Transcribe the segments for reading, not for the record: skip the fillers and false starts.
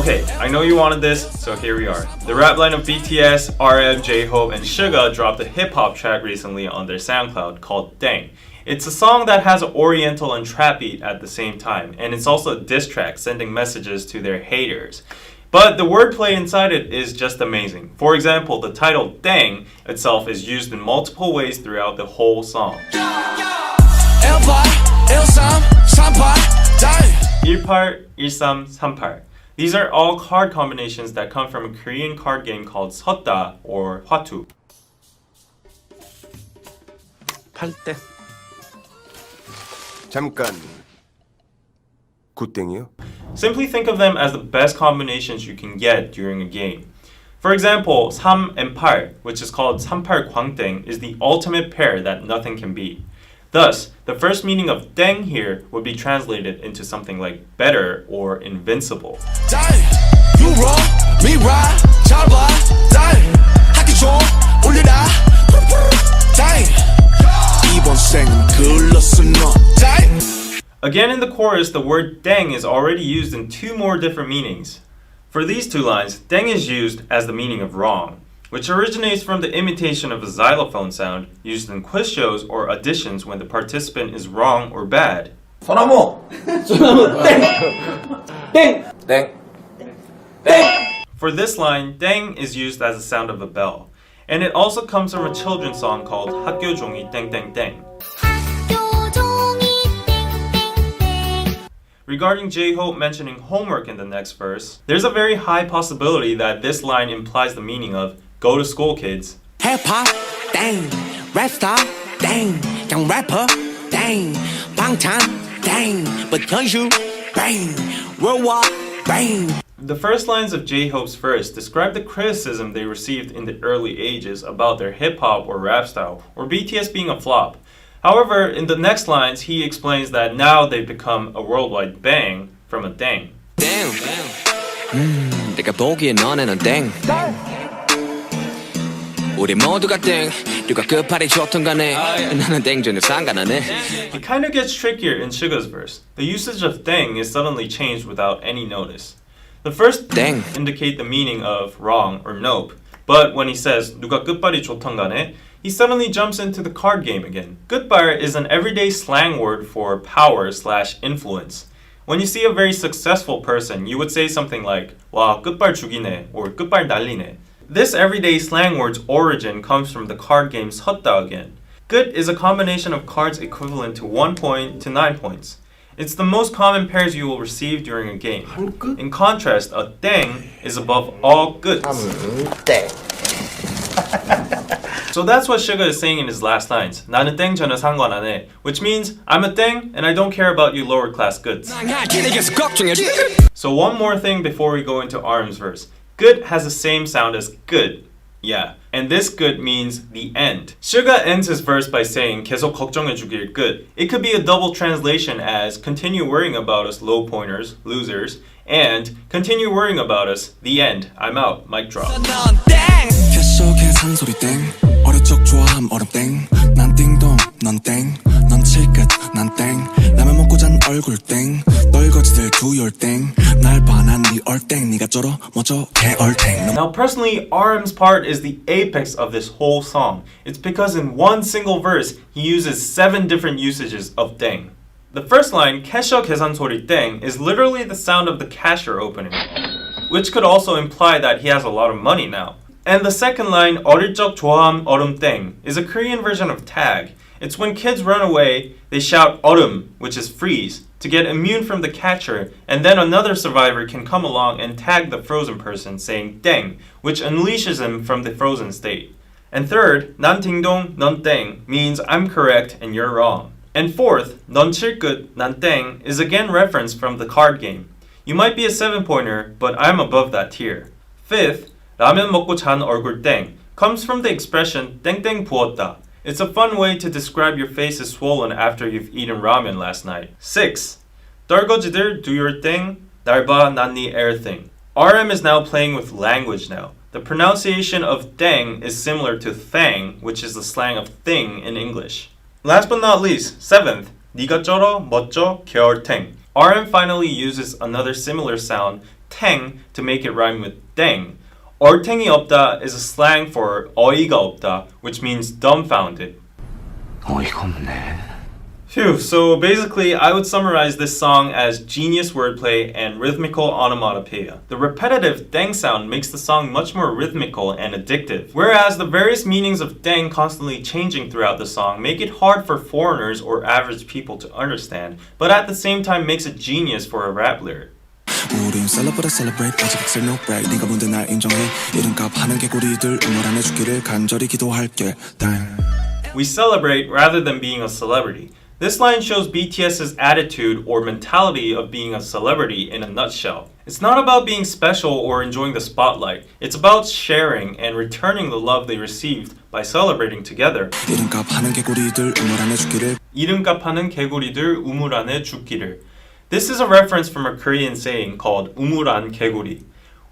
Okay, I know you wanted this, so here we are. The rap line of BTS, RM, J-Hope, and Suga dropped a hip-hop track recently on their SoundCloud called DAENG. It's a song that has an oriental and trap beat at the same time, and it's also a diss track sending messages to their haters. But the wordplay inside it is just amazing. For example, the title DAENG itself is used in multiple ways throughout the whole song. 18, 13, 38. These are all card combinations that come from a Korean card game called 섰다 or 화투. 8대. 잠깐. 굿땡이요? Simply think of them as the best combinations you can get during a game. For example, 3 and 8, which is called 38 광땡, is the ultimate pair that nothing can beat. Thus, the first meaning of 땡 here would be translated into something like better or invincible. Again in the chorus, the word 땡 is already used in 2 more different meanings. For these 2 lines, 땡 is used as the meaning of wrong, which originates from the imitation of a xylophone sound used in quiz shows or auditions when the participant is wrong or bad. 소나무 땡! 땡! 땡! For this line, 땡 is used as the sound of a bell, and it also comes from a children's song called 학교 종이 땡땡땡. Regarding J-Hope mentioning homework in the next verse, there's a very high possibility that this line implies the meaning of go to school, kids. Hip-hop, dang. Rap star, dang. Young rapper, dang. 방탄, dang. Because you, bang. Worldwide, bang. The first lines of J-Hope's verse describe the criticism they received in the early ages about their hip-hop or rap style, or BTS being a flop. However, in the next lines, he explains that now they've become a worldwide bang from a dang. Dang. 내가 보기에 너네는 땡. 우리 모두가 땡. 누가 끝발이 좋든 간에 나는 땡 전혀 상관 안 해. It kind of gets trickier in Suga's verse. The usage of dang is suddenly changed without any notice. The first dang indicate the meaning of wrong or nope, but when he says 누가 끝발이 좋든 간에, he suddenly jumps into the card game again. 끝발 is an everyday slang word for power/influence. When you see a very successful person, you would say something like 와 끝발 죽이네 or 끝발 날리네. This everyday slang word's origin comes from the card game 섰다 again. 끝 is a combination of cards equivalent to 1 point to 9 points. It's the most common pairs you will receive during a game. In contrast, a 땡 is above all 끝s. So that's what Suga is saying in his last lines. 나는 땡 전혀 상관 안 해, which means I'm a 땡 and I don't care about you lower class goods. So one more thing before we go into RM's verse. Good has the same sound as good. Yeah, and this good means the end. Suga ends his verse by saying 계속 걱정해주길 good. It could be a double translation as continue worrying about us low pointers, losers, and continue worrying about us, the end, I'm out, mic drop. 산소리 땡 어릴 적 좋아함 얼음 땡 난 띵동 넌 땡 넌 칠끝 난 땡 라면 먹고 잔 얼굴 땡 널거지들 두열 땡 날 반한 네 얼땡 네가 쩔어 뭐죠 개얼땡. Now personally, RM's part is the apex of this whole song. It's because in one single verse, he uses 7 different usages of 땡. The first line, 캐셔 계산 소리 땡, is literally the sound of the cashier opening, which could also imply that he has a lot of money now. And the second line, 어릴 적 좋아함 얼음 땡, is a Korean version of tag. It's when kids run away, they shout 얼음, which is freeze, to get immune from the catcher, and then another survivor can come along and tag the frozen person saying 땡, which unleashes him from the frozen state. And third, 난 딩동, 넌 땡, means I'm correct and you're wrong. And fourth, 넌 칠끝, 난 땡, is again referenced from the card game. You might be a 7-pointer, but I'm above that tier. Fifth, 라면 먹고 잔 얼굴 땡 comes from the expression 땡땡 부었다. It's a fun way to describe your face is swollen after you've eaten ramen last night. 6. 떨거지들 do your thing, 날 봐, 난 네 air thing. RM is now playing with language now. The pronunciation of 땡 is similar to thang, which is the slang of thing in English. Last but not least, 7th, 네가 쩔어, 멋져, 개얼탱. RM finally uses another similar sound, 탱 to make it rhyme with 땡. 얼탱이 없다 is a slang for 어이가 없다, which means dumbfounded. 어이가 없네. Phew, so basically I would summarize this song as genius wordplay and rhythmical onomatopoeia. The repetitive 땡 sound makes the song much more rhythmical and addictive, whereas the various meanings of 땡 constantly changing throughout the song make it hard for foreigners or average people to understand, but at the same time makes it genius for a rap lyric. 우린 celebrate 아직 excel no break 네가 뭔데 날 인정해 이름값 하는 개구리들 응원 안 해주기를 간절히 기도할게 땡. We celebrate rather than being a celebrity. This line shows BTS's attitude or mentality of being a celebrity in a nutshell. It's not about being special or enjoying the spotlight. It's about sharing and returning the love they received by celebrating together. 이름값 하는 개구리들 우물 안에 죽기를 이름값 하는 개구리들 우물 안에 죽기를. This is a reference from a Korean saying called 우물안 개구리,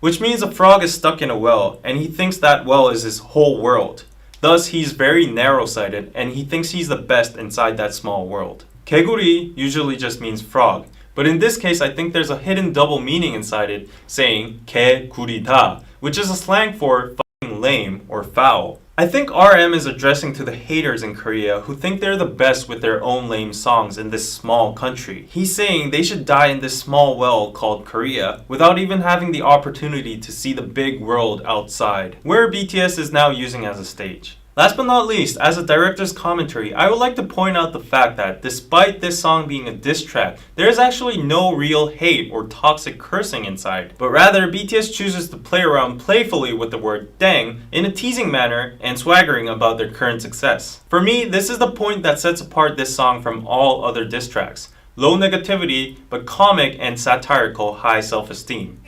which means a frog is stuck in a well and he thinks that well is his whole world. Thus, he's very narrow-sighted and he thinks he's the best inside that small world. 개구리 usually just means frog, but in this case I think there's a hidden double meaning inside it, saying 개구리다, which is a slang for fucking lame or foul. I think RM is addressing to the haters in Korea who think they're the best with their own lame songs in this small country. He's saying they should die in this small well called Korea without even having the opportunity to see the big world outside, where BTS is now using as a stage. Last but not least, as a director's commentary, I would like to point out the fact that despite this song being a diss track, there is actually no real hate or toxic cursing inside, but rather BTS chooses to play around playfully with the word 땡 in a teasing manner and swaggering about their current success. For me, this is the point that sets apart this song from all other diss tracks. Low negativity, but comic and satirical high self-esteem.